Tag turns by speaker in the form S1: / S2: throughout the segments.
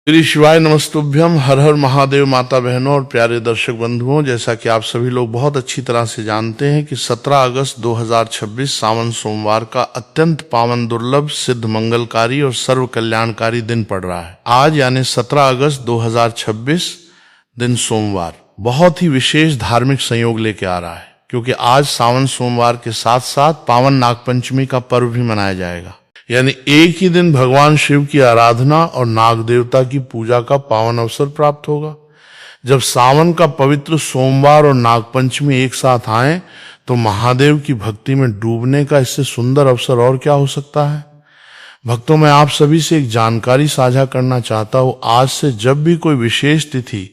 S1: श्री शिवाय नमस्तुभ्यम। हर हर महादेव। माता बहनों और प्यारे दर्शक बंधुओं, जैसा कि आप सभी लोग बहुत अच्छी तरह से जानते हैं कि 17 अगस्त 2026 सावन सोमवार का अत्यंत पावन, दुर्लभ, सिद्ध, मंगलकारी और सर्व कल्याणकारी दिन पड़ रहा है। आज यानी 17 अगस्त 2026 दिन सोमवार बहुत ही विशेष धार्मिक संयोग लेके आ रहा है, क्योंकि आज सावन सोमवार के साथ साथ पावन नागपंचमी का पर्व भी मनाया जाएगा। यानी एक ही दिन भगवान शिव की आराधना और नाग देवता की पूजा का पावन अवसर प्राप्त होगा। जब सावन का पवित्र सोमवार और नागपंचमी एक साथ आए तो महादेव की भक्ति में डूबने का इससे सुंदर अवसर और क्या हो सकता है। भक्तों, मैं आप सभी से एक जानकारी साझा करना चाहता हूं। आज से जब भी कोई विशेष तिथि,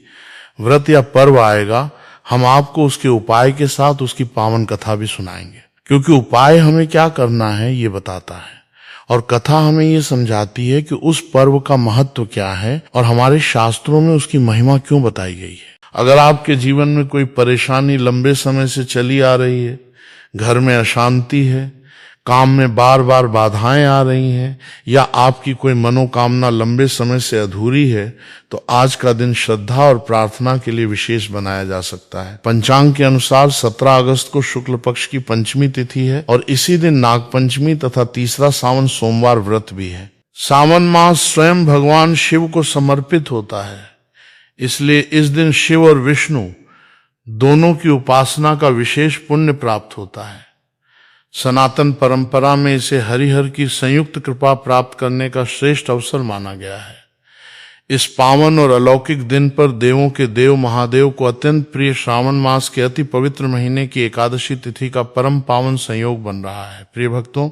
S1: व्रत या पर्व आएगा, हम आपको उसके उपाय के साथ उसकी पावन कथा भी सुनाएंगे, क्योंकि उपाय हमें क्या करना है ये बताता है और कथा हमें ये समझाती है कि उस पर्व का महत्व क्या है और हमारे शास्त्रों में उसकी महिमा क्यों बताई गई है। अगर आपके जीवन में कोई परेशानी लंबे समय से चली आ रही है, घर में अशांति है, काम में बार बार बाधाएं आ रही हैं, या आपकी कोई मनोकामना लंबे समय से अधूरी है, तो आज का दिन श्रद्धा और प्रार्थना के लिए विशेष बनाया जा सकता है। पंचांग के अनुसार 17 अगस्त को शुक्ल पक्ष की पंचमी तिथि है और इसी दिन नागपंचमी तथा तीसरा सावन सोमवार व्रत भी है। सावन मास स्वयं भगवान शिव को समर्पित होता है, इसलिए इस दिन शिव और विष्णु दोनों की उपासना का विशेष पुण्य प्राप्त होता है। सनातन परंपरा में इसे हरिहर की संयुक्त कृपा प्राप्त करने का श्रेष्ठ अवसर माना गया है। इस पावन और अलौकिक दिन पर देवों के देव महादेव को अत्यंत प्रिय श्रावण मास के अति पवित्र महीने की एकादशी तिथि का परम पावन संयोग बन रहा है। प्रिय भक्तों,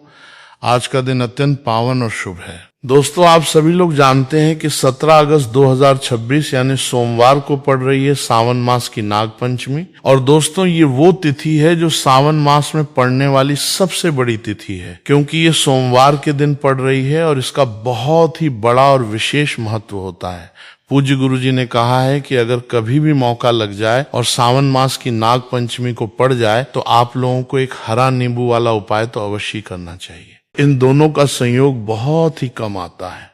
S1: आज का दिन अत्यंत पावन और शुभ है। दोस्तों, आप सभी लोग जानते हैं कि 17 अगस्त 2026 यानी सोमवार को पड़ रही है सावन मास की नागपंचमी। और दोस्तों, ये वो तिथि है जो सावन मास में पड़ने वाली सबसे बड़ी तिथि है, क्योंकि ये सोमवार के दिन पड़ रही है और इसका बहुत ही बड़ा और विशेष महत्व होता है। पूज्य गुरु जी ने कहा है कि अगर कभी भी मौका लग जाए और सावन मास की नाग पंचमी को पड़ जाए तो आप लोगों को एक हरा नींबू वाला उपाय तो अवश्य करना चाहिए। इन दोनों का संयोग बहुत ही कम आता है।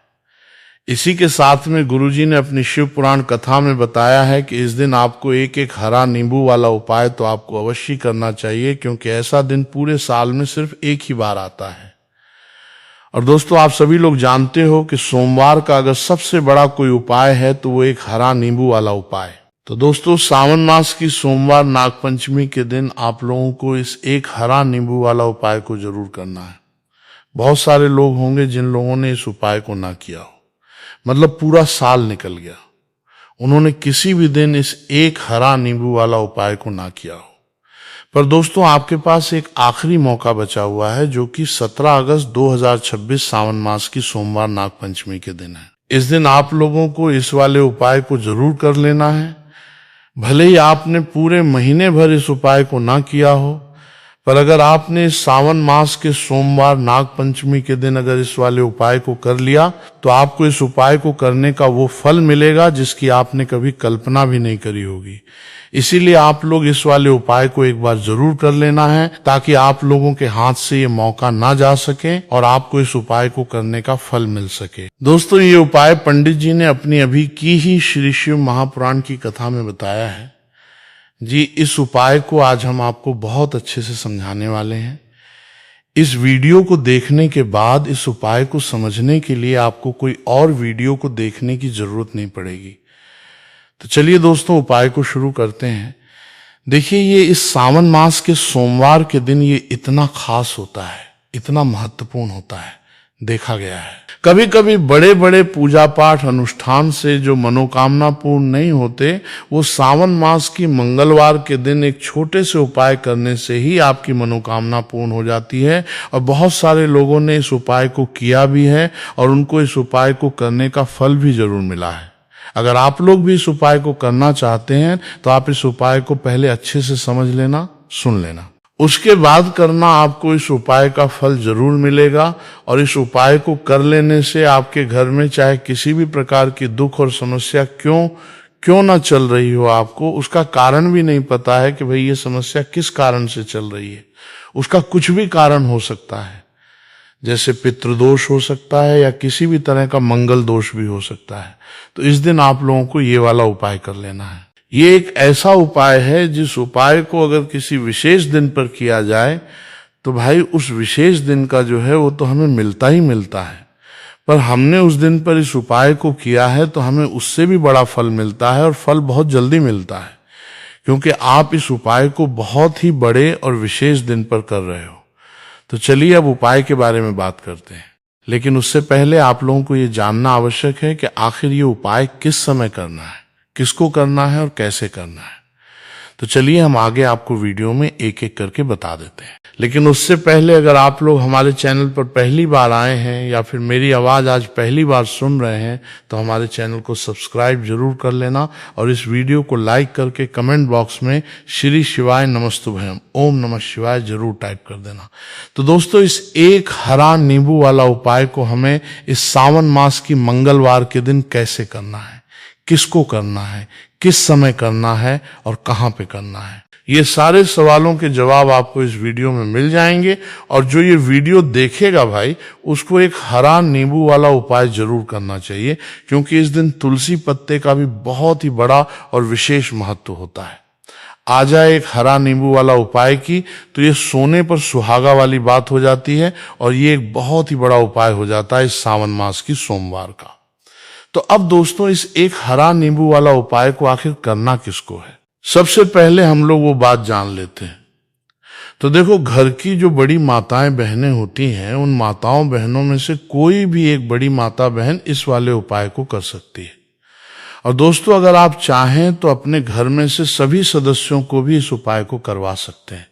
S1: इसी के साथ में गुरुजी ने अपनी शिव पुराण कथा में बताया है कि इस दिन आपको एक एक हरा नींबू वाला उपाय तो आपको अवश्य करना चाहिए, क्योंकि ऐसा दिन पूरे साल में सिर्फ एक ही बार आता है। और दोस्तों, आप सभी लोग जानते हो कि सोमवार का अगर सबसे बड़ा कोई उपाय है तो वो एक हरा नींबू वाला उपाय। तो दोस्तों, सावन मास की सोमवार नागपंचमी के दिन आप लोगों को इस एक हरा नींबू वाला उपाय को जरूर करना है। बहुत सारे लोग होंगे जिन लोगों ने इस उपाय को ना किया हो, मतलब पूरा साल निकल गया, उन्होंने किसी भी दिन इस एक हरा नींबू वाला उपाय को ना किया हो। पर दोस्तों, आपके पास एक आखिरी मौका बचा हुआ है, जो कि 17 अगस्त 2026 सावन मास की सोमवार नागपंचमी के दिन है। इस दिन आप लोगों को इस वाले उपाय को जरूर कर लेना है। भले ही आपने पूरे महीने भर इस उपाय को ना किया हो, पर अगर आपने इस सावन मास के सोमवार नाग पंचमी के दिन अगर इस वाले उपाय को कर लिया तो आपको इस उपाय को करने का वो फल मिलेगा जिसकी आपने कभी कल्पना भी नहीं करी होगी। इसीलिए आप लोग इस वाले उपाय को एक बार जरूर कर लेना है, ताकि आप लोगों के हाथ से ये मौका ना जा सके और आपको इस उपाय को करने का फल मिल सके। दोस्तों, ये उपाय पंडित जी ने अपनी अभी की ही श्री शिव महापुराण की कथा में बताया है जी। इस उपाय को आज हम आपको बहुत अच्छे से समझाने वाले हैं। इस वीडियो को देखने के बाद इस उपाय को समझने के लिए आपको कोई और वीडियो को देखने की जरूरत नहीं पड़ेगी। तो चलिए दोस्तों, उपाय को शुरू करते हैं। देखिए, ये इस सावन मास के सोमवार के दिन ये इतना खास होता है, इतना महत्वपूर्ण होता है, देखा गया है। कभी कभी बड़े बड़े पूजा पाठ अनुष्ठान से जो मनोकामना पूर्ण नहीं होते, वो सावन मास की मंगलवार के दिन एक छोटे से उपाय करने से ही आपकी मनोकामना पूर्ण हो जाती है। और बहुत सारे लोगों ने इस उपाय को किया भी है और उनको इस उपाय को करने का फल भी जरूर मिला है। अगर आप लोग भी इस उपाय को करना चाहते हैं तो आप इस उपाय को पहले अच्छे से समझ लेना, सुन लेना, उसके बाद करना। आपको इस उपाय का फल जरूर मिलेगा। और इस उपाय को कर लेने से आपके घर में चाहे किसी भी प्रकार की दुख और समस्या क्यों ना चल रही हो, आपको उसका कारण भी नहीं पता है कि भाई ये समस्या किस कारण से चल रही है, उसका कुछ भी कारण हो सकता है। जैसे पितृदोष हो सकता है या किसी भी तरह का मंगल दोष भी हो सकता है। तो इस दिन आप लोगों को ये वाला उपाय कर लेना है। ये एक ऐसा उपाय है जिस उपाय को अगर किसी विशेष दिन पर किया जाए तो भाई उस विशेष दिन का जो है वो तो हमें मिलता ही मिलता है, पर हमने उस दिन पर इस उपाय को किया है तो हमें उससे भी बड़ा फल मिलता है और फल बहुत जल्दी मिलता है, क्योंकि आप इस उपाय को बहुत ही बड़े और विशेष दिन पर कर रहे हो। तो चलिए अब उपाय के बारे में बात करते हैं, लेकिन उससे पहले आप लोगों को ये जानना आवश्यक है कि आखिर ये उपाय किस समय करना है, किसको करना है और कैसे करना है। तो चलिए हम आगे आपको वीडियो में एक एक करके बता देते हैं। लेकिन उससे पहले अगर आप लोग हमारे चैनल पर पहली बार आए हैं या फिर मेरी आवाज़ आज पहली बार सुन रहे हैं तो हमारे चैनल को सब्सक्राइब जरूर कर लेना और इस वीडियो को लाइक करके कमेंट बॉक्स में श्री शिवाय नमस्तुभयम ओम नमः शिवाय जरूर टाइप कर देना। तो दोस्तों, इस एक हरा नींबू वाला उपाय को हमें इस सावन मास की मंगलवार के दिन कैसे करना है, किसको करना है, किस समय करना है और कहां पे करना है, ये सारे सवालों के जवाब आपको इस वीडियो में मिल जाएंगे। और जो ये वीडियो देखेगा भाई उसको एक हरा नींबू वाला उपाय जरूर करना चाहिए, क्योंकि इस दिन तुलसी पत्ते का भी बहुत ही बड़ा और विशेष महत्व होता है। आ जाए एक हरा नींबू वाला उपाय की तो ये सोने पर सुहागा वाली बात हो जाती है और ये एक बहुत ही बड़ा उपाय हो जाता है इस सावन मास की सोमवार का। तो अब दोस्तों, इस एक हरा नींबू वाला उपाय को आखिर करना किसको है, सबसे पहले हम लोग वो बात जान लेते हैं। तो देखो, घर की जो बड़ी माताएं बहनें होती हैं उन माताओं बहनों में से कोई भी एक बड़ी माता बहन इस वाले उपाय को कर सकती है। और दोस्तों, अगर आप चाहें तो अपने घर में से सभी सदस्यों को भी इस उपाय को करवा सकते हैं।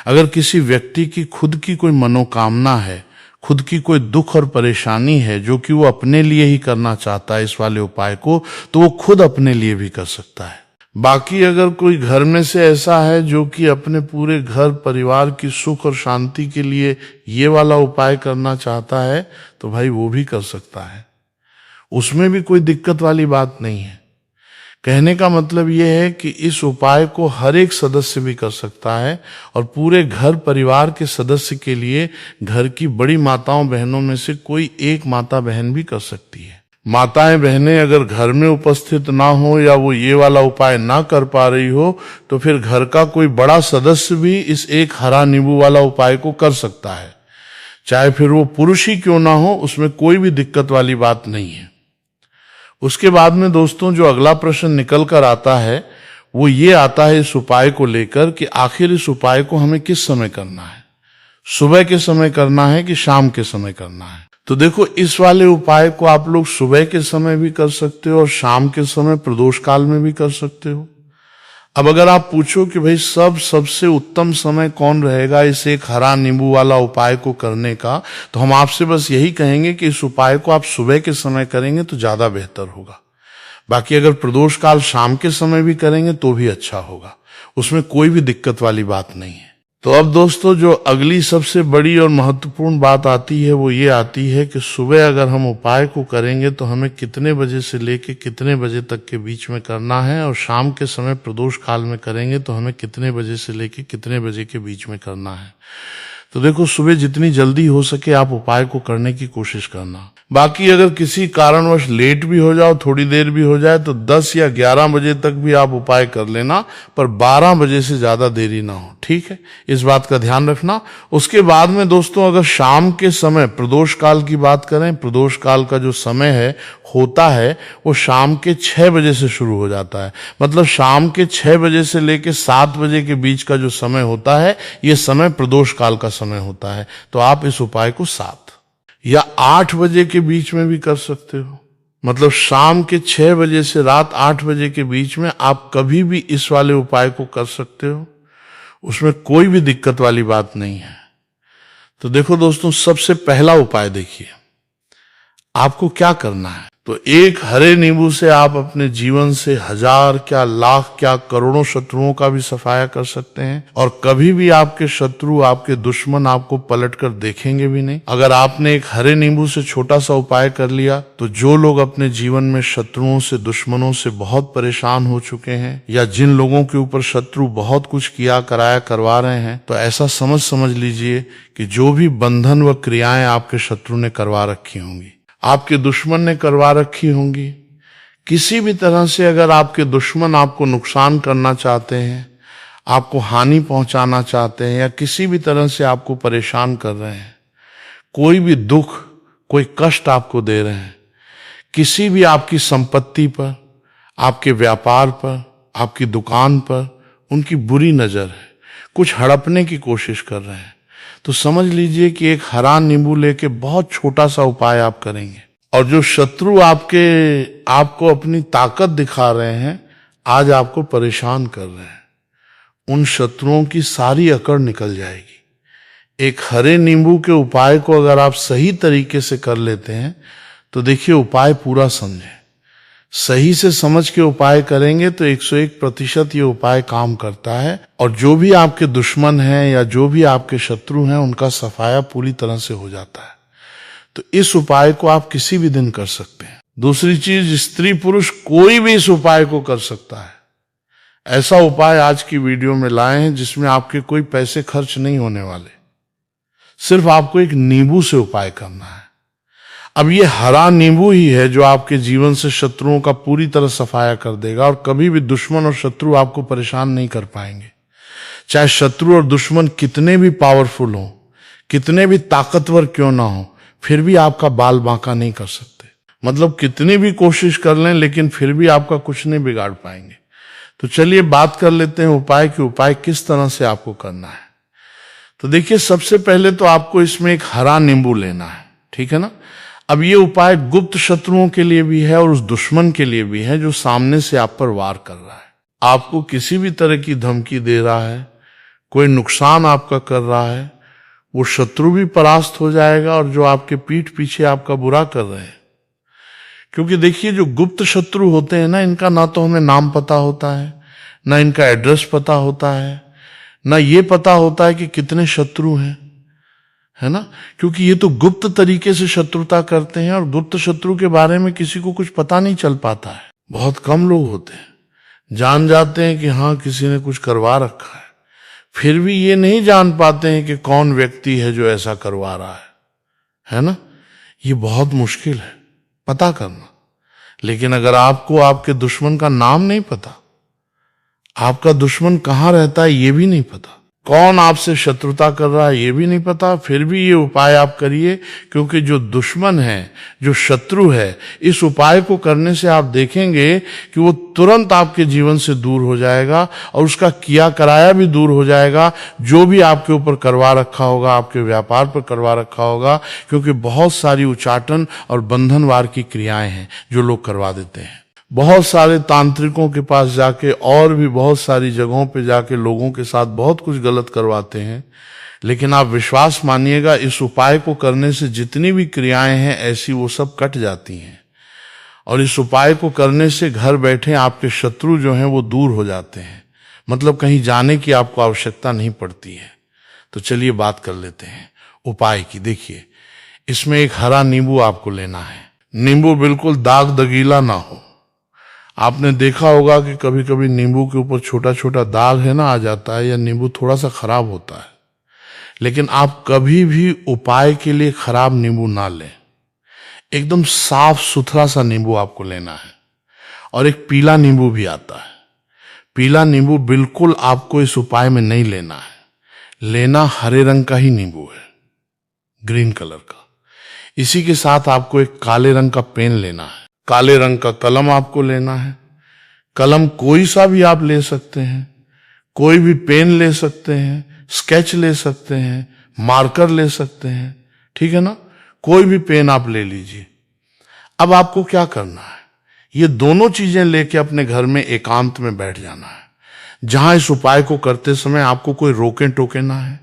S1: अगर किसी व्यक्ति की खुद की कोई मनोकामना है, खुद की कोई दुख और परेशानी है जो कि वो अपने लिए ही करना चाहता है इस वाले उपाय को, तो वो खुद अपने लिए भी कर सकता है। बाकी अगर कोई घर में से ऐसा है जो कि अपने पूरे घर परिवार की सुख और शांति के लिए ये वाला उपाय करना चाहता है तो भाई वो भी कर सकता है, उसमें भी कोई दिक्कत वाली बात नहीं है। कहने का मतलब ये है कि इस उपाय को हर एक सदस्य भी कर सकता है और पूरे घर परिवार के सदस्य के लिए घर की बड़ी माताओं बहनों में से कोई एक माता बहन भी कर सकती है। माताएं बहनें अगर घर में उपस्थित ना हो या वो ये वाला उपाय ना कर पा रही हो तो फिर घर का कोई बड़ा सदस्य भी इस एक हरा नींबू वाला उपाय को कर सकता है, चाहे फिर वो पुरुष ही क्यों ना हो, उसमें कोई भी दिक्कत वाली बात नहीं है। उसके बाद में दोस्तों, जो अगला प्रश्न निकल कर आता है वो ये आता है इस उपाय को लेकर कि आखिर इस उपाय को हमें किस समय करना है, सुबह के समय करना है कि शाम के समय करना है। तो देखो, इस वाले उपाय को आप लोग सुबह के समय भी कर सकते हो और शाम के समय प्रदोष काल में भी कर सकते हो। अब अगर आप पूछो कि भाई सबसे उत्तम समय कौन रहेगा इस एक हरा नींबू वाला उपाय को करने का, तो हम आपसे बस यही कहेंगे कि इस उपाय को आप सुबह के समय करेंगे तो ज्यादा बेहतर होगा। बाकी अगर प्रदोष काल शाम के समय भी करेंगे तो भी अच्छा होगा, उसमें कोई भी दिक्कत वाली बात नहीं है। तो अब दोस्तों, जो अगली सबसे बड़ी और महत्वपूर्ण बात आती है वो ये आती है कि सुबह अगर हम उपाय को करेंगे तो हमें कितने बजे से लेके कितने बजे तक के बीच में करना है, और शाम के समय प्रदोष काल में करेंगे तो हमें कितने बजे से लेके कितने बजे के बीच में करना है। तो देखो, सुबह जितनी जल्दी हो सके आप उपाय को करने की कोशिश करना। बाकी अगर किसी कारणवश लेट भी हो जाओ, थोड़ी देर भी हो जाए, तो 10 या 11 बजे तक भी आप उपाय कर लेना, पर 12 बजे से ज्यादा देरी ना हो, ठीक है, इस बात का ध्यान रखना। उसके बाद में दोस्तों, अगर शाम के समय प्रदोष काल की बात करें, प्रदोष काल का जो समय है होता है वो शाम के 6 बजे से शुरू हो जाता है। मतलब शाम के 6 बजे से लेके 7 बजे के बीच का जो समय होता है ये समय प्रदोष काल का समय होता है। तो आप इस उपाय को 7 या 8 बजे के बीच में भी कर सकते हो। मतलब शाम के 6 बजे से रात 8 बजे के बीच में आप कभी भी इस वाले उपाय को कर सकते हो, उसमें कोई भी दिक्कत वाली बात नहीं है। तो देखो दोस्तों, सबसे पहला उपाय देखिए, आपको क्या करना है। तो एक हरे नींबू से आप अपने जीवन से हजार क्या लाख क्या करोड़ों शत्रुओं का भी सफाया कर सकते हैं, और कभी भी आपके शत्रु, आपके दुश्मन आपको पलटकर देखेंगे भी नहीं। अगर आपने एक हरे नींबू से छोटा सा उपाय कर लिया, तो जो लोग अपने जीवन में शत्रुओं से, दुश्मनों से बहुत परेशान हो चुके हैं, या जिन लोगों के ऊपर शत्रु बहुत कुछ किया कराया करवा रहे हैं, तो ऐसा समझ लीजिए कि जो भी बंधन व क्रियाएं आपके शत्रु ने करवा रखी होंगी, आपके दुश्मन ने करवा रखी होंगी, किसी भी तरह से अगर आपके दुश्मन आपको नुकसान करना चाहते हैं, आपको हानि पहुंचाना चाहते हैं, या किसी भी तरह से आपको परेशान कर रहे हैं, कोई भी दुख, कोई कष्ट आपको दे रहे हैं, किसी भी आपकी संपत्ति पर, आपके व्यापार पर, आपकी दुकान पर उनकी बुरी नजर है, कुछ हड़पने की कोशिश कर रहे हैं, तो समझ लीजिए कि एक हरा नींबू लेके बहुत छोटा सा उपाय आप करेंगे, और जो शत्रु आपको अपनी ताकत दिखा रहे हैं, आज आपको परेशान कर रहे हैं, उन शत्रुओं की सारी अकड़ निकल जाएगी। एक हरे नींबू के उपाय को अगर आप सही तरीके से कर लेते हैं, तो देखिए उपाय पूरा समझें, सही से समझ के उपाय करेंगे तो 101% ये उपाय काम करता है, और जो भी आपके दुश्मन हैं या जो भी आपके शत्रु हैं, उनका सफाया पूरी तरह से हो जाता है। तो इस उपाय को आप किसी भी दिन कर सकते हैं। दूसरी चीज, स्त्री पुरुष कोई भी इस उपाय को कर सकता है। ऐसा उपाय आज की वीडियो में लाए हैं जिसमें आपके कोई पैसे खर्च नहीं होने वाले, सिर्फ आपको एक नींबू से उपाय करना है। अब ये हरा नींबू ही है जो आपके जीवन से शत्रुओं का पूरी तरह सफाया कर देगा, और कभी भी दुश्मन और शत्रु आपको परेशान नहीं कर पाएंगे। चाहे शत्रु और दुश्मन कितने भी पावरफुल हों, कितने भी ताकतवर क्यों ना हो, फिर भी आपका बाल बांका नहीं कर सकते। मतलब कितनी भी कोशिश कर लें, लेकिन फिर भी आपका कुछ नहीं बिगाड़ पाएंगे। तो चलिए बात कर लेते हैं उपाय की, उपाय किस तरह से आपको करना है। तो देखिए, सबसे पहले तो आपको इसमें एक हरा नींबू लेना है, ठीक है ना। अब ये उपाय गुप्त शत्रुओं के लिए भी है और उस दुश्मन के लिए भी है जो सामने से आप पर वार कर रहा है, आपको किसी भी तरह की धमकी दे रहा है, कोई नुकसान आपका कर रहा है, वो शत्रु भी परास्त हो जाएगा, और जो आपके पीठ पीछे आपका बुरा कर रहे हैं। क्योंकि देखिए, जो गुप्त शत्रु होते हैं ना, इनका ना तो हमें नाम पता होता है, ना इनका एड्रेस पता होता है, ना ये पता होता है कि कितने शत्रु हैं, है ना। क्योंकि ये तो गुप्त तरीके से शत्रुता करते हैं, और गुप्त शत्रु के बारे में किसी को कुछ पता नहीं चल पाता है। बहुत कम लोग होते हैं, जान जाते हैं कि हाँ किसी ने कुछ करवा रखा है, फिर भी ये नहीं जान पाते हैं कि कौन व्यक्ति है जो ऐसा करवा रहा है ना। ये बहुत मुश्किल है पता करना। लेकिन अगर आपको आपके दुश्मन का नाम नहीं पता, आपका दुश्मन कहाँ रहता है ये भी नहीं पता, कौन आपसे शत्रुता कर रहा है ये भी नहीं पता, फिर भी ये उपाय आप करिए। क्योंकि जो दुश्मन है, जो शत्रु है, इस उपाय को करने से आप देखेंगे कि वो तुरंत आपके जीवन से दूर हो जाएगा, और उसका किया कराया भी दूर हो जाएगा, जो भी आपके ऊपर करवा रखा होगा, आपके व्यापार पर करवा रखा होगा। क्योंकि बहुत सारी उचाटन और बंधनवार की क्रियाएं हैं जो लोग करवा देते हैं। बहुत सारे तांत्रिकों के पास जाके और भी बहुत सारी जगहों पे जाके लोगों के साथ बहुत कुछ गलत करवाते हैं। लेकिन आप विश्वास मानिएगा, इस उपाय को करने से जितनी भी क्रियाएं हैं ऐसी, वो सब कट जाती हैं, और इस उपाय को करने से घर बैठे आपके शत्रु जो हैं वो दूर हो जाते हैं। मतलब कहीं जाने की आपको आवश्यकता नहीं पड़ती है। तो चलिए बात कर लेते हैं उपाय की। देखिए, इसमें एक हरा नींबू आपको लेना है। नींबू बिल्कुल दाग दगीला ना हो। आपने देखा होगा कि कभी कभी नींबू के ऊपर छोटा छोटा दाग है ना आ जाता है, या नींबू थोड़ा सा खराब होता है। लेकिन आप कभी भी उपाय के लिए खराब नींबू ना लें। एकदम साफ सुथरा सा नींबू आपको लेना है। और एक पीला नींबू भी आता है। पीला नींबू बिल्कुल आपको इस उपाय में नहीं लेना है। लेना हरे रंग का ही नींबू है, ग्रीन कलर का। इसी के साथ आपको एक काले रंग का पेन लेना है। काले रंग का कलम आपको लेना है। कलम कोई सा भी आप ले सकते हैं, कोई भी पेन ले सकते हैं, स्केच ले सकते हैं, मार्कर ले सकते हैं, ठीक है ना। कोई भी पेन आप ले लीजिए। अब आपको क्या करना है, ये दोनों चीजें लेके अपने घर में एकांत में बैठ जाना है, जहां इस उपाय को करते समय आपको कोई रोके टोके ना है,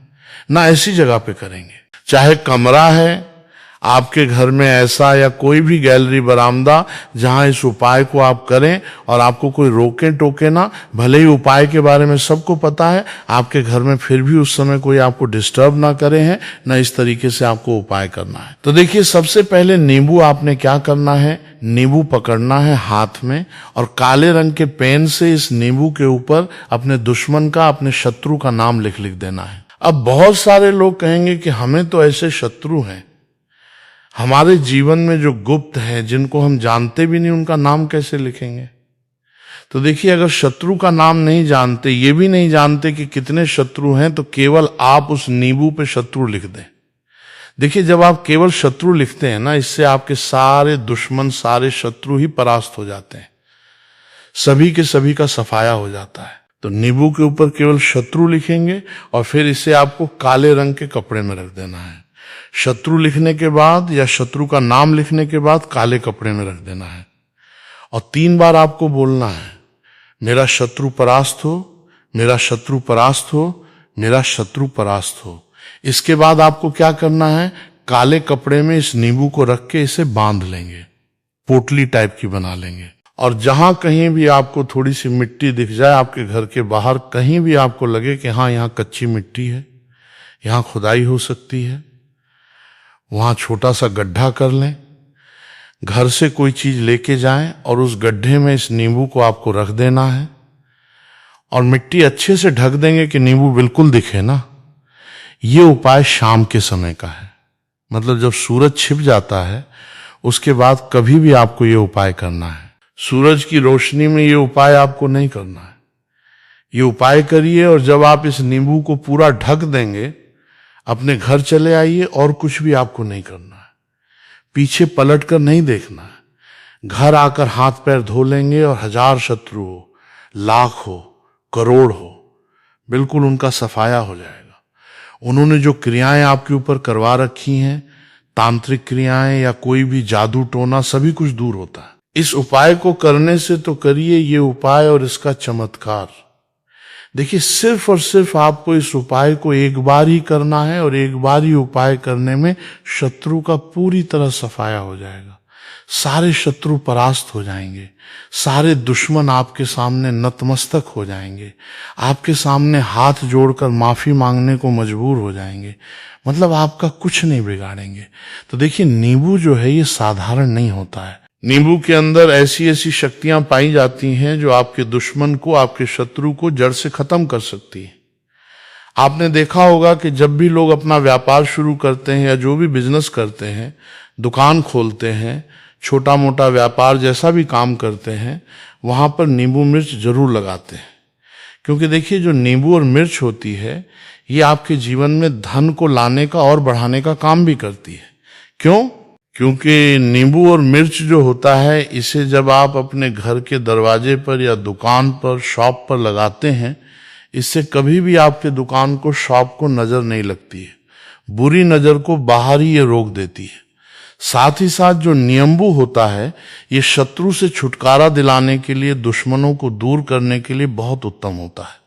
S1: ना ऐसी जगह पे करेंगे। चाहे कमरा है, आपके घर में ऐसा या कोई भी गैलरी बरामदा जहां इस उपाय को आप करें और आपको कोई रोके टोके ना, भले ही उपाय के बारे में सबको पता है, आपके घर में फिर भी उस समय कोई आपको डिस्टर्ब ना करे हैं, ना इस तरीके से आपको उपाय करना है। तो देखिए, सबसे पहले नींबू आपने क्या करना है, नींबू पकड़ना है हाथ में और काले रंग के पेन से इस नींबू के ऊपर अपने दुश्मन का, अपने शत्रु का नाम लिख देना है। अब बहुत सारे लोग कहेंगे कि हमें तो ऐसे शत्रु हैं, हमारे जीवन में जो गुप्त हैं, जिनको हम जानते भी नहीं, उनका नाम कैसे लिखेंगे। तो देखिए, अगर शत्रु का नाम नहीं जानते, ये भी नहीं जानते कि कितने शत्रु हैं, तो केवल आप उस नींबू पे शत्रु लिख दें। देखिए, जब आप केवल शत्रु लिखते हैं ना, इससे आपके सारे दुश्मन, सारे शत्रु ही परास्त हो जाते हैं, सभी के सभी का सफाया हो जाता है। तो नींबू के ऊपर केवल शत्रु लिखेंगे और फिर इसे आपको काले रंग के कपड़े में रख देना है। शत्रु लिखने के बाद या शत्रु का नाम लिखने के बाद काले कपड़े में रख देना है और 3 बार आपको बोलना है, मेरा शत्रु परास्त हो, मेरा शत्रु परास्त हो, मेरा शत्रु परास्त हो। इसके बाद आपको क्या करना है, काले कपड़े में इस नींबू को रख के इसे बांध लेंगे, पोटली टाइप की बना लेंगे। और जहां कहीं भी आपको थोड़ी सी मिट्टी दिख जाए, आपके घर के बाहर कहीं भी आपको लगे कि हाँ, यहाँ कच्ची मिट्टी है, यहाँ खुदाई हो सकती है, वहां छोटा सा गड्ढा कर लें। घर से कोई चीज लेके जाएं और उस गड्ढे में इस नींबू को आपको रख देना है और मिट्टी अच्छे से ढक देंगे कि नींबू बिल्कुल दिखे ना। ये उपाय शाम के समय का है, मतलब जब सूरज छिप जाता है उसके बाद कभी भी आपको ये उपाय करना है। सूरज की रोशनी में ये उपाय आपको नहीं करना है। ये उपाय करिए और जब आप इस नींबू को पूरा ढक देंगे, अपने घर चले आइए और कुछ भी आपको नहीं करना है, पीछे पलट कर नहीं देखना है। घर आकर हाथ पैर धो लेंगे और 1000 शत्रु हो, लाख हो, करोड़ हो, बिल्कुल उनका सफाया हो जाएगा। उन्होंने जो क्रियाएं आपके ऊपर करवा रखी हैं, तांत्रिक क्रियाएं या कोई भी जादू टोना, सभी कुछ दूर होता है। इस उपाय को करने से तो करिए ये उपाय और इसका चमत्कार। देखिए, सिर्फ और सिर्फ आपको इस उपाय को एक बार ही करना है और एक बार ही उपाय करने में शत्रु का पूरी तरह सफाया हो जाएगा, सारे शत्रु परास्त हो जाएंगे, सारे दुश्मन आपके सामने नतमस्तक हो जाएंगे, आपके सामने हाथ जोड़कर माफी मांगने को मजबूर हो जाएंगे, मतलब आपका कुछ नहीं बिगाड़ेंगे। तो देखिए, नींबू जो है ये साधारण नहीं होता है। नींबू के अंदर ऐसी ऐसी शक्तियां पाई जाती हैं जो आपके दुश्मन को, आपके शत्रु को जड़ से खत्म कर सकती है। आपने देखा होगा कि जब भी लोग अपना व्यापार शुरू करते हैं या जो भी बिजनेस करते हैं, दुकान खोलते हैं, छोटा मोटा व्यापार जैसा भी काम करते हैं, वहां पर नींबू मिर्च जरूर लगाते हैं। क्योंकि देखिए, जो नींबू और मिर्च होती है ये आपके जीवन में धन को लाने का और बढ़ाने का काम भी करती है। क्यों? क्योंकि नींबू और मिर्च जो होता है, इसे जब आप अपने घर के दरवाजे पर या दुकान पर, शॉप पर लगाते हैं, इससे कभी भी आपके दुकान को, शॉप को नजर नहीं लगती है, बुरी नजर को बाहर ही ये रोक देती है। साथ ही साथ जो नींबू होता है, ये शत्रु से छुटकारा दिलाने के लिए, दुश्मनों को दूर करने के लिए बहुत उत्तम होता है।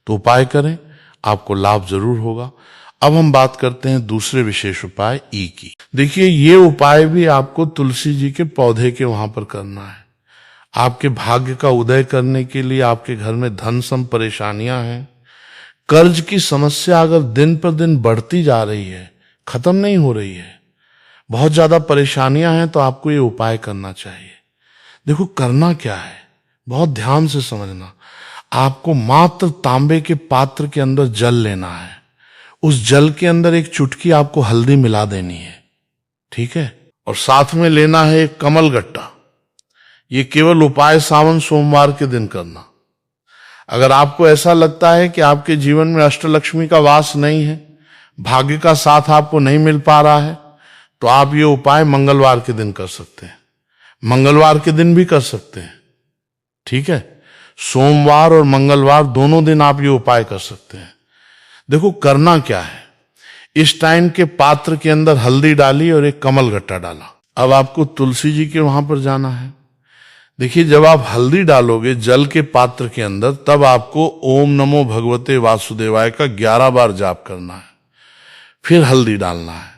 S1: तो उपाय करें, आपको लाभ जरूर होगा। अब हम बात करते हैं दूसरे विशेष उपाय ई की। देखिए, ये उपाय भी आपको तुलसी जी के पौधे के वहां पर करना है। आपके भाग्य का उदय करने के लिए, आपके घर में धन सम परेशानियां हैं, कर्ज की समस्या अगर दिन पर दिन बढ़ती जा रही है, खत्म नहीं हो रही है, बहुत ज्यादा परेशानियां हैं, तो आपको ये उपाय करना चाहिए। देखो, करना क्या है, बहुत ध्यान से समझना। आपको मात्र तांबे के पात्र के अंदर जल लेना है, उस जल के अंदर एक चुटकी आपको हल्दी मिला देनी है, ठीक है, और साथ में लेना है एक कमल गट्टा। ये केवल उपाय सावन सोमवार के दिन करना। अगर आपको ऐसा लगता है कि आपके जीवन में अष्टलक्ष्मी का वास नहीं है, भाग्य का साथ आपको नहीं मिल पा रहा है, तो आप ये उपाय मंगलवार के दिन कर सकते हैं, मंगलवार के दिन भी कर सकते हैं, ठीक है। सोमवार और मंगलवार दोनों दिन आप ये उपाय कर सकते हैं। देखो, करना क्या है, इस टाइम के पात्र के अंदर हल्दी डाली और एक कमल गट्टा डाला। अब आपको तुलसी जी के वहां पर जाना है। देखिए, जब आप हल्दी डालोगे जल के पात्र के अंदर, तब आपको ओम नमो भगवते वासुदेवाय का 11 बार जाप करना है, फिर हल्दी डालना है।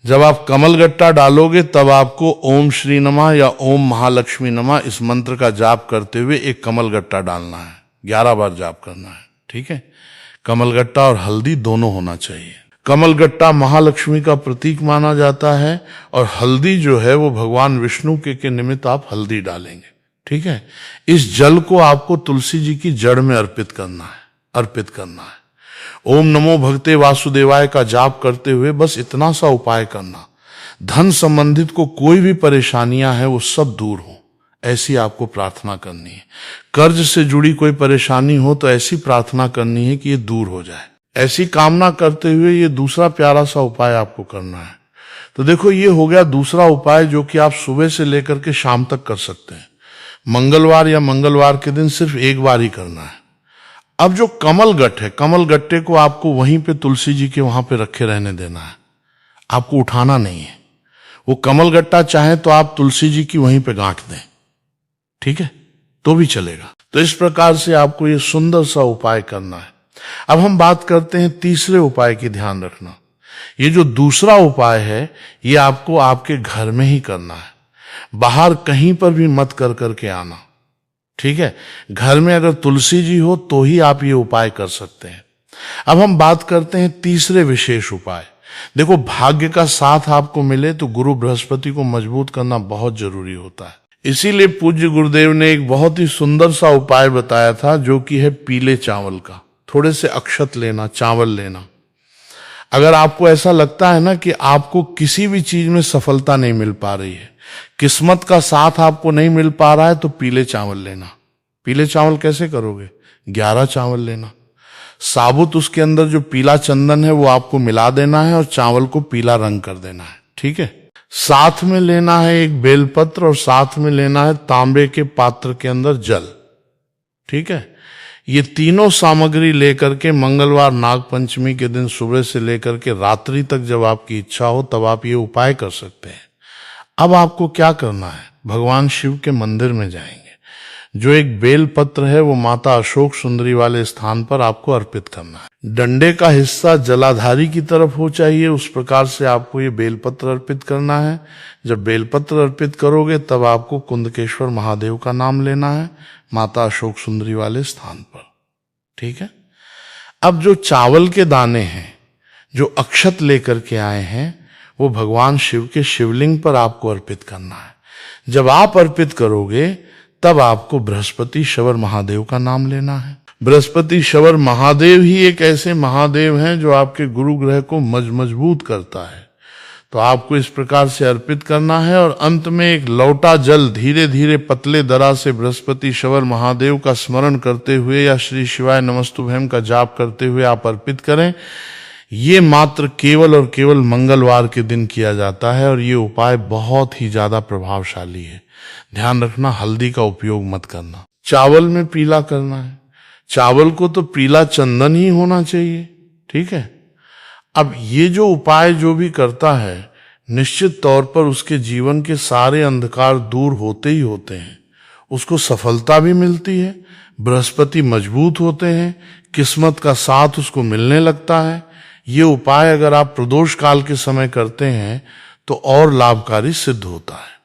S1: जब आप कमलगट्टा डालोगे तब आपको ओम श्री नमः या ओम महालक्ष्मी नमः इस मंत्र का जाप करते हुए एक कमलगट्टा डालना है, 11 बार जाप करना है। ठीक है, कमलगट्टा और हल्दी दोनों होना चाहिए। कमलगट्टा महालक्ष्मी का प्रतीक माना जाता है और हल्दी जो है वो भगवान विष्णु के निमित्त आप हल्दी डालेंगे। ठीक है, इस जल को आपको तुलसी जी की जड़ में अर्पित करना है। ओम नमो भगते वासुदेवाय का जाप करते हुए बस इतना सा उपाय करना, धन संबंधित को कोई भी परेशानियां हैं वो सब दूर हो, ऐसी आपको प्रार्थना करनी है। कर्ज से जुड़ी कोई परेशानी हो तो ऐसी प्रार्थना करनी है कि ये दूर हो जाए। ऐसी कामना करते हुए ये दूसरा प्यारा सा उपाय आपको करना है। तो देखो, ये हो गया दूसरा उपाय जो कि आप सुबह से लेकर के शाम तक कर सकते हैं। मंगलवार या मंगलवार के दिन सिर्फ एक बार ही करना है। अब जो कमलगट्ट है, कमलगट्टे को आपको वहीं पे तुलसी जी के वहां पे रखे रहने देना है, आपको उठाना नहीं है। वो कमलगट्टा चाहे तो आप तुलसी जी की वहीं पे गांठ दें, ठीक है, तो भी चलेगा। तो इस प्रकार से आपको ये सुंदर सा उपाय करना है। अब हम बात करते हैं तीसरे उपाय की। ध्यान रखना, ये जो दूसरा उपाय है ये आपको आपके घर में ही करना है, बाहर कहीं पर भी मत कर करके आना। ठीक है, घर में अगर तुलसी जी हो तो ही आप ये उपाय कर सकते हैं। अब हम बात करते हैं तीसरे विशेष उपाय। देखो, भाग्य का साथ आपको मिले तो गुरु बृहस्पति को मजबूत करना बहुत जरूरी होता है। इसीलिए पूज्य गुरुदेव ने एक बहुत ही सुंदर सा उपाय बताया था, जो कि है पीले चावल का। थोड़े से अक्षत लेना, चावल लेना। अगर आपको ऐसा लगता है ना कि आपको किसी भी चीज में सफलता नहीं मिल पा रही है, किस्मत का साथ आपको नहीं मिल पा रहा है, तो पीले चावल लेना। पीले चावल कैसे करोगे? 11 चावल लेना, साबुत उसके अंदर जो पीला चंदन है वो आपको मिला देना है और चावल को पीला रंग कर देना है। ठीक है, साथ में लेना है एक बेलपत्र और साथ में लेना है तांबे के पात्र के अंदर जल। ठीक है, ये तीनों सामग्री लेकर के मंगलवार नागपंचमी के दिन सुबह से लेकर के रात्रि तक जब आपकी इच्छा हो तब आप ये उपाय कर सकते हैं। अब आपको क्या करना है? भगवान शिव के मंदिर में जाएंगे, जो एक बेल पत्र है वो माता अशोक सुंदरी वाले स्थान पर आपको अर्पित करना है। डंडे का हिस्सा जलाधारी की तरफ हो चाहिए, उस प्रकार से आपको ये बेलपत्र अर्पित करना है। जब बेलपत्र अर्पित करोगे तब आपको कुंदकेश्वर महादेव का नाम लेना है, माता अशोक सुंदरी वाले स्थान पर। ठीक है, अब जो चावल के दाने हैं, जो अक्षत लेकर के आए हैं, वो भगवान शिव के शिवलिंग पर आपको अर्पित करना है। जब आप अर्पित करोगे तब आपको बृहस्पति शवर महादेव का नाम लेना है। बृहस्पति शवर महादेव ही एक ऐसे महादेव हैं जो आपके गुरु ग्रह को मजबूत करता है। तो आपको इस प्रकार से अर्पित करना है और अंत में एक लौटा जल धीरे धीरे पतले दरा से बृहस्पति शवर महादेव का स्मरण करते हुए या श्री शिवाय नमस्तुभ्यम का जाप करते हुए आप अर्पित करें। ये मात्र केवल और केवल मंगलवार के दिन किया जाता है और ये उपाय बहुत ही ज्यादा प्रभावशाली है। ध्यान रखना, हल्दी का उपयोग मत करना। चावल में पीला करना है, चावल को तो पीला चंदन ही होना चाहिए। ठीक है, अब ये जो उपाय जो भी करता है, निश्चित तौर पर उसके जीवन के सारे अंधकार दूर होते ही होते हैं, उसको सफलता भी मिलती है, बृहस्पति मजबूत होते हैं, किस्मत का साथ उसको मिलने लगता है। ये उपाय अगर आप प्रदोष काल के समय करते हैं तो और लाभकारी सिद्ध होता है।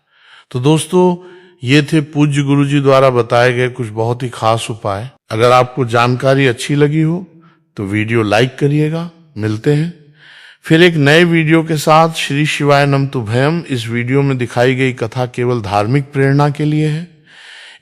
S1: तो दोस्तों, ये थे पूज्य गुरु जी द्वारा बताए गए कुछ बहुत ही खास उपाय। अगर आपको जानकारी अच्छी लगी हो तो वीडियो लाइक करिएगा। मिलते हैं फिर एक नए वीडियो के साथ। श्री शिवाय नम तुभयम। इस वीडियो में दिखाई गई कथा केवल धार्मिक प्रेरणा के लिए है।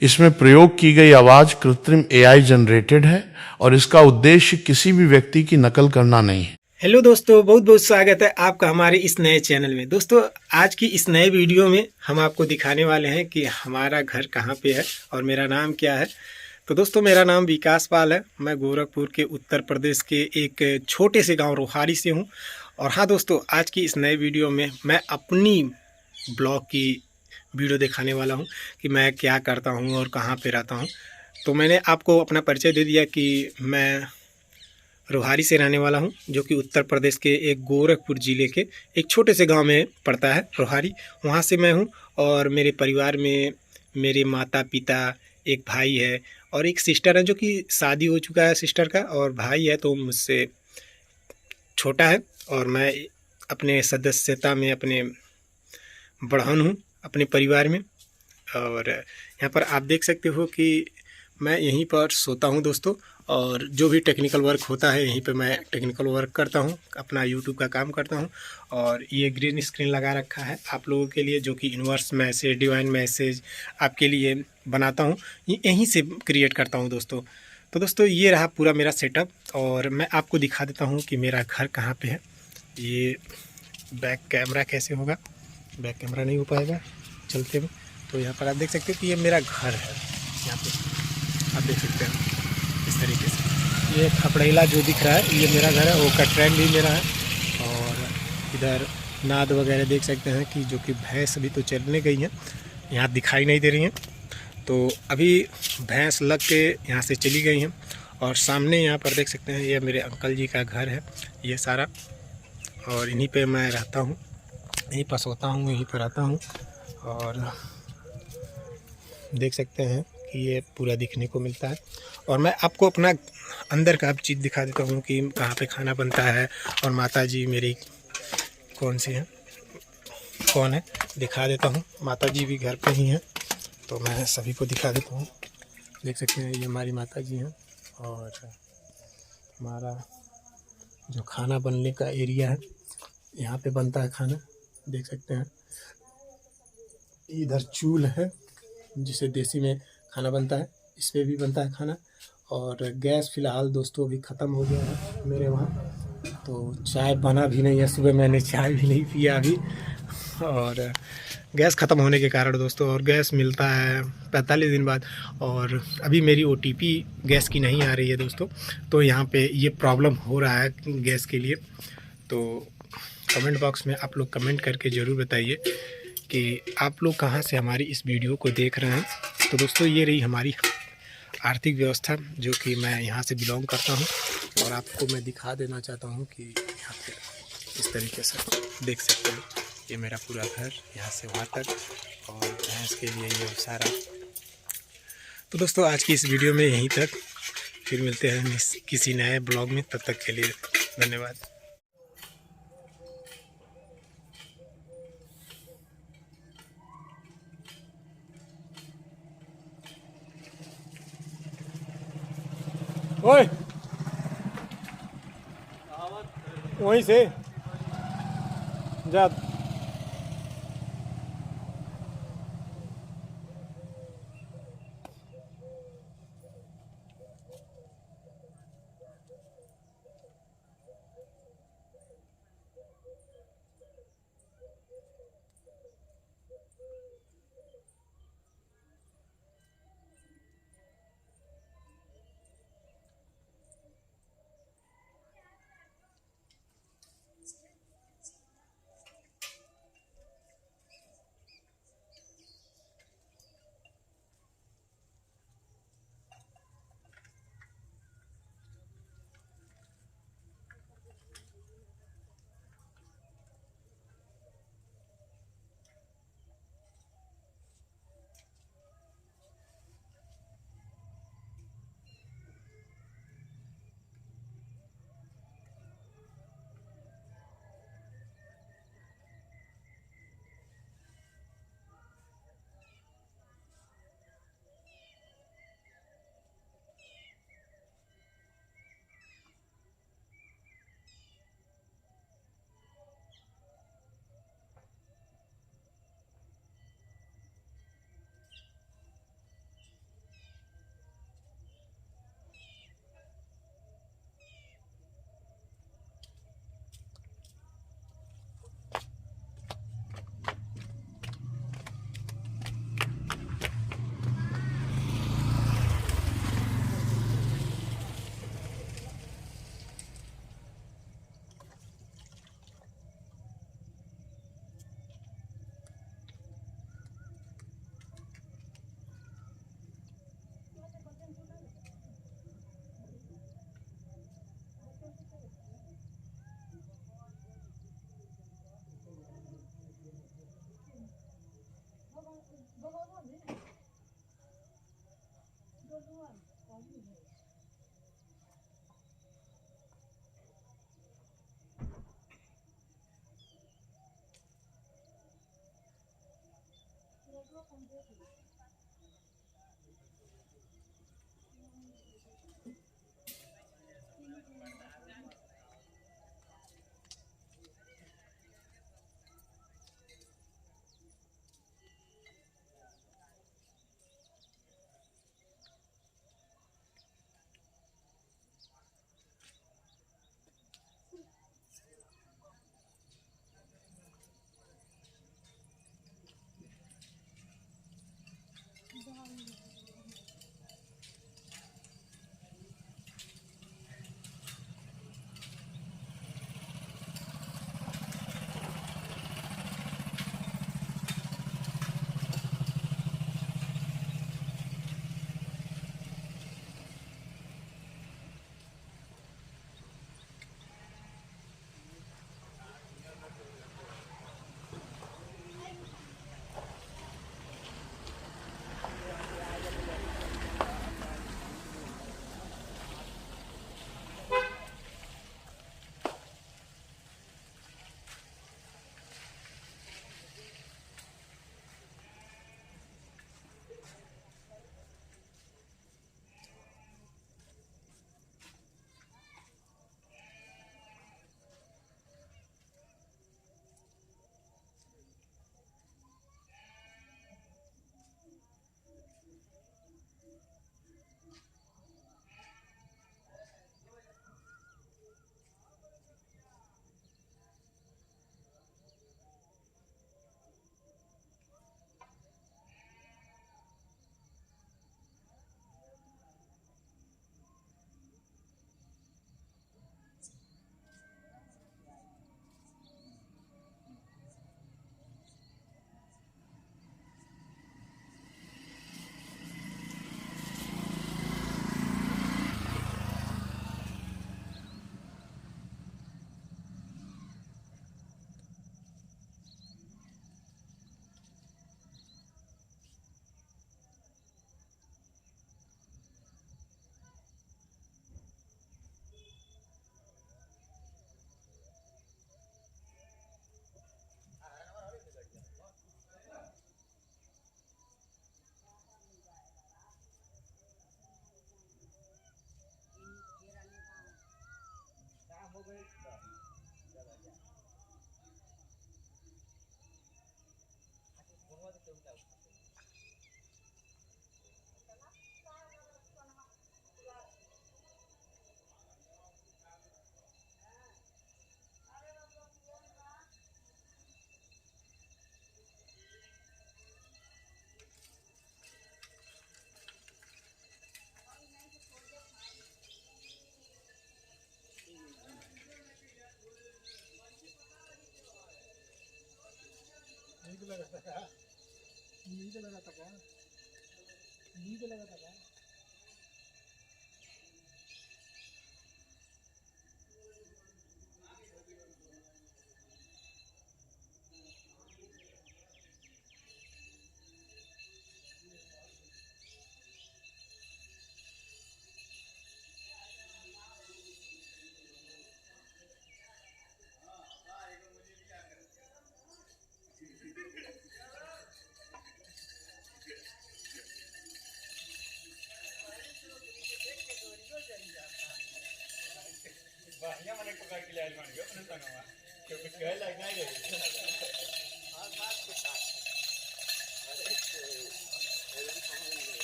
S1: इसमें प्रयोग की गई आवाज कृत्रिम AI जनरेटेड है और इसका उद्देश्य किसी भी व्यक्ति की नकल करना नहीं है।
S2: हेलो दोस्तों, बहुत बहुत स्वागत है आपका हमारे इस नए चैनल में। दोस्तों, आज की इस नए वीडियो में हम आपको दिखाने वाले हैं कि हमारा घर कहाँ पे है और मेरा नाम क्या है। तो दोस्तों, मेरा नाम विकास पाल है। मैं गोरखपुर के उत्तर प्रदेश के एक छोटे से गांव रोहारी से हूं। और हाँ दोस्तों, आज की इस नए वीडियो में मैं अपनी ब्लॉग की वीडियो दिखाने वाला हूं कि मैं क्या करता हूं और कहाँ पे रहता हूं। तो मैंने आपको अपना परिचय दे दिया कि मैं रोहारी से रहने वाला हूं, जो कि उत्तर प्रदेश के एक गोरखपुर ज़िले के एक छोटे से गांव में पड़ता है रोहारी। वहां से मैं हूं और मेरे परिवार में मेरे माता पिता, एक भाई है और एक सिस्टर है, जो कि शादी हो चुका है सिस्टर का, और भाई है तो मुझसे छोटा है और मैं अपने सदस्यता में अपने बढ़ान हूँ अपने परिवार में। और यहाँ पर आप देख सकते हो कि मैं यहीं पर सोता हूँ दोस्तों, और जो भी टेक्निकल वर्क होता है यहीं पे मैं टेक्निकल वर्क करता हूँ, अपना यूट्यूब का काम करता हूँ। और ये ग्रीन स्क्रीन लगा रखा है आप लोगों के लिए, जो कि यूनिवर्स मैसेज, डिवाइन मैसेज आपके लिए बनाता हूँ, यहीं से क्रिएट करता हूँ दोस्तों। तो दोस्तों ये रहा पूरा मेरा सेटअप, और मैं आपको दिखा देता हूँ कि मेरा घर कहाँ पे है। ये बैक कैमरा कैसे होगा, बैक कैमरा नहीं हो पाएगा चलते हुए। तो यहाँ पर आप देख सकते हो कि ये मेरा घर है। यहाँ पे आप देख सकते हैं इस तरीके से, ये खपड़ेला जो दिख रहा है ये मेरा घर है, वो कटरैन भी मेरा है। और इधर नाद वगैरह देख सकते हैं कि जो कि भैंस अभी तो चलने गई हैं, यहाँ दिखाई नहीं दे रही हैं। तो अभी भैंस लग के यहाँ से चली गई हैं। और सामने यहाँ पर देख सकते हैं ये मेरे अंकल जी का घर है ये सारा, और इन्हीं पे मैं रहता हूँ, यहीं पर सोता हूँ, यहीं पर रहता हूँ। और देख सकते हैं कि ये पूरा दिखने को मिलता है। और मैं आपको अपना अंदर का चीज़ दिखा देता हूँ कि कहाँ पे खाना बनता है, और माता जी मेरी कौन सी हैं, कौन है, दिखा देता हूँ। माता जी भी घर पे ही हैं, तो मैं सभी को दिखा देता हूँ। देख सकते हैं ये हमारी माता जी हैं, और हमारा जो खाना बनने का एरिया है यहाँ पे बनता है खाना, देख सकते हैं। इधर चूल्हा है जिसे देसी में खाना बनता है, इस पे भी बनता है खाना। और गैस फ़िलहाल दोस्तों अभी ख़त्म हो गया है मेरे वहाँ, तो चाय बना भी नहीं है, सुबह मैंने चाय भी नहीं पिया अभी। और गैस ख़त्म होने के कारण दोस्तों, और गैस मिलता है 45 दिन बाद, और अभी मेरी OTP गैस की नहीं आ रही है दोस्तों। तो यहाँ पे ये प्रॉब्लम हो रहा है गैस के लिए। तो कमेंट बॉक्स में आप लोग कमेंट करके ज़रूर बताइए कि आप लोग कहाँ से हमारी इस वीडियो को देख रहे हैं। तो दोस्तों ये रही हमारी आर्थिक व्यवस्था, जो कि मैं यहाँ से बिलोंग करता हूँ, और आपको मैं दिखा देना चाहता हूँ कि यहाँ पे इस तरीके से देख सकते हैं ये मेरा पूरा घर यहाँ से वहाँ तक, और भैंस के लिए ये सारा। तो दोस्तों आज की इस वीडियो में यहीं तक, फिर मिलते हैं किसी नए ब्लॉग में, तब तक के लिए धन्यवाद। ओए वहीं से जा। नींद लगा था क्या? नींद लगा था क्या?
S3: बढ़िया मने पकड़ के ले आइल बानी हो अपने संगवा के कुछ कहे लायक नहीं रही
S4: और बात के साथ अरे एकदम समझ नहीं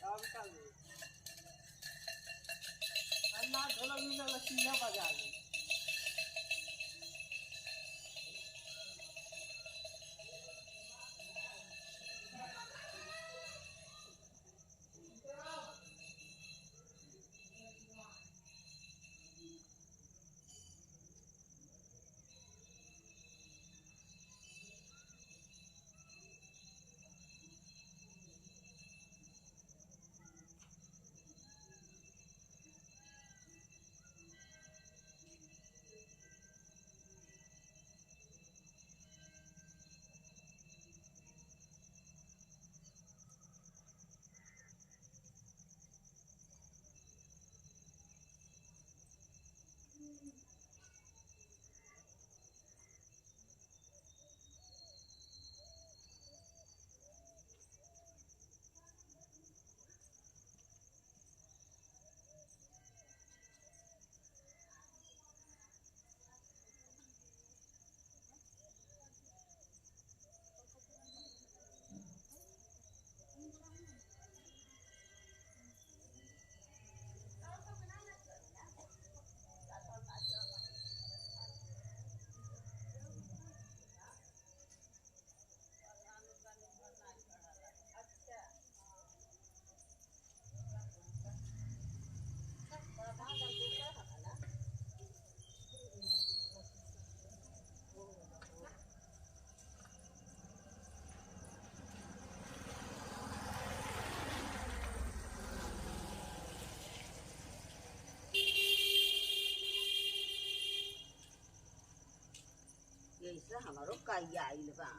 S4: अब कल अन्ना ढोलक में लसीया बजा ली ऐसा हमारो कई आइल बा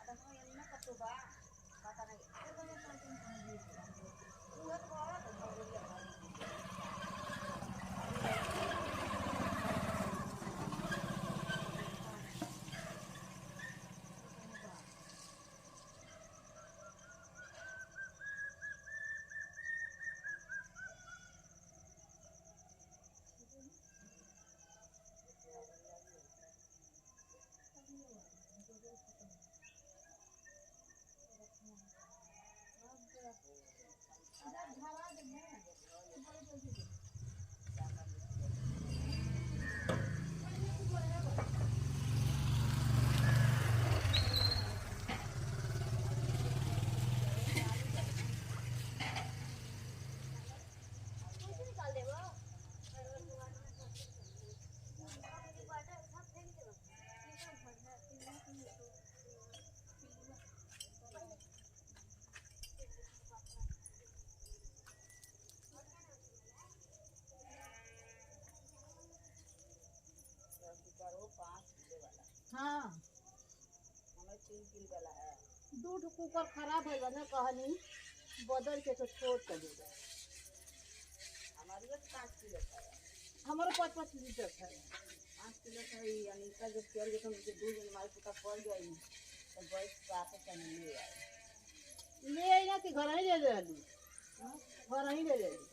S4: ada mau yang nak coba kata lagi ada banyak macam buat orang atau dia हाँ हमें 3 किलो वाला है दूध कुकर खराब है ना कहनी बदल के तो छोड़ कर देगा हमारी 5 किलो है हमारे 5-5 लीटर है 5 किलो है यानी का जो तेल के तुम दूध हमारे पुता पड़ गई तो गैस बात करने ले आई ना कि घर ही ले ले ली घर ही ले ले ली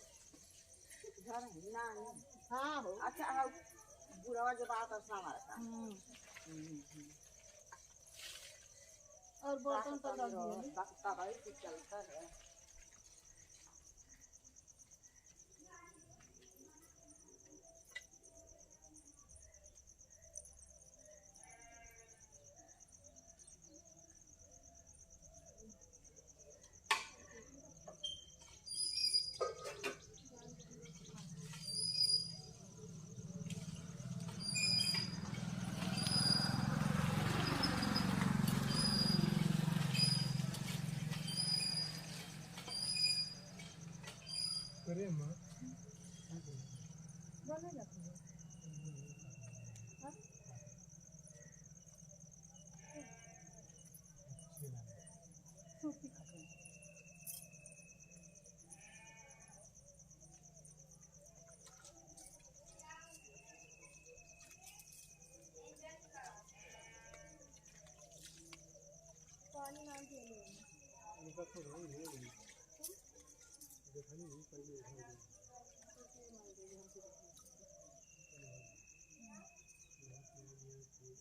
S4: घर ना हाँ हो अच्छा हाँ बुढ़ावा जो बात है हमारा और बर्तन तो लग गया है कुछ चलता है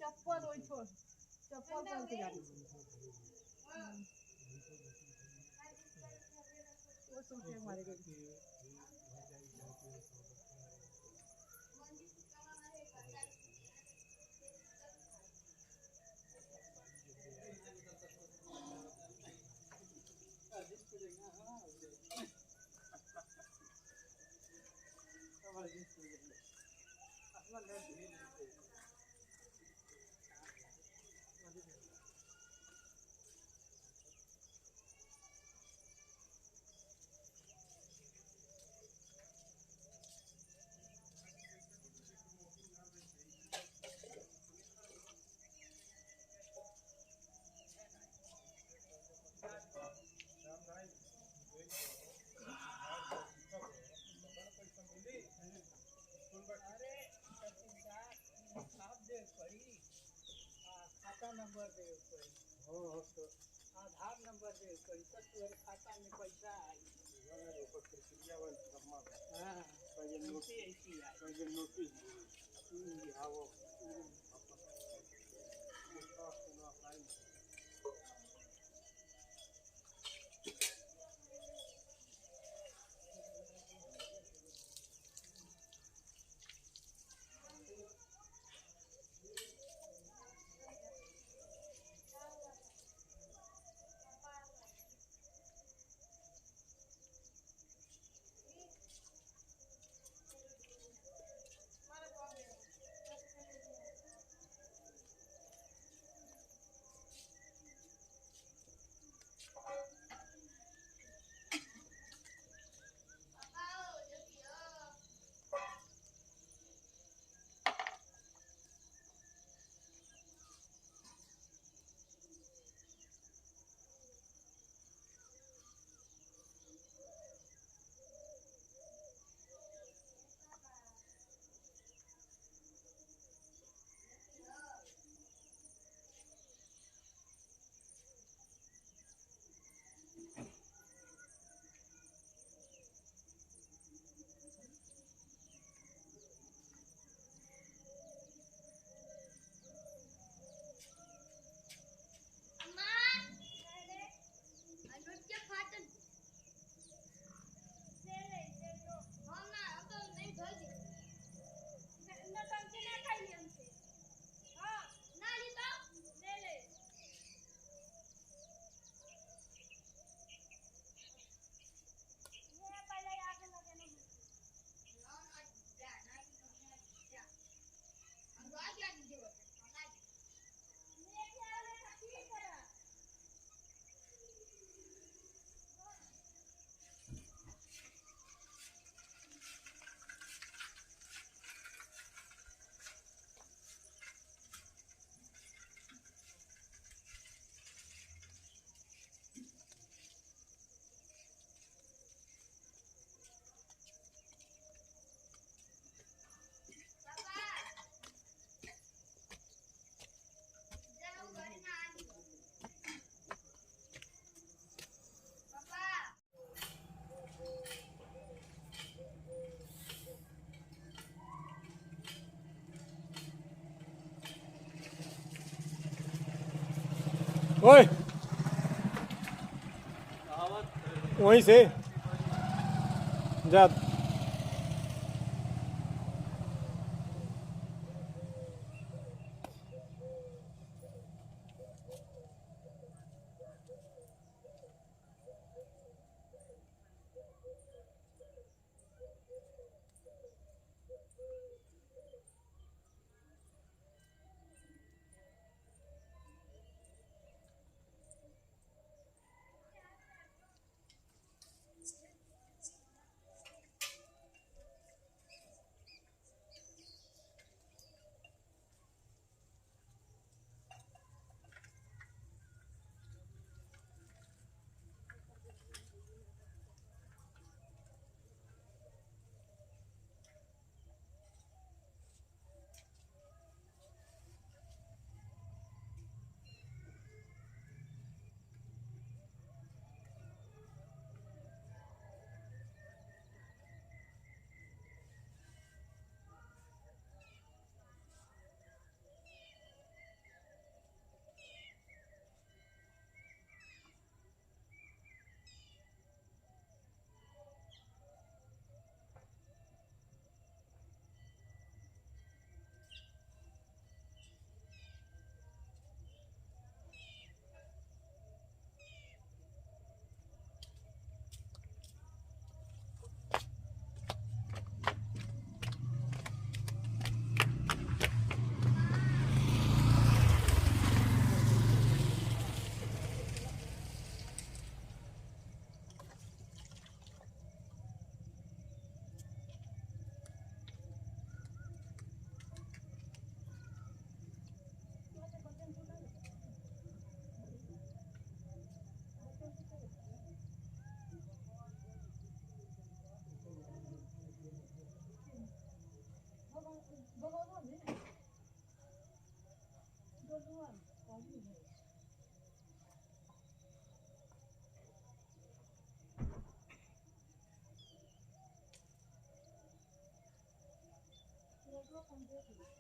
S4: चप्पल वही छोड़, चप्पल पहन के गाड़ी वो सुन के हमारे को नंबर दे आधार नंबर दे तुम्हारे खाता में पैसा आई ओए वहीं से जा देख ली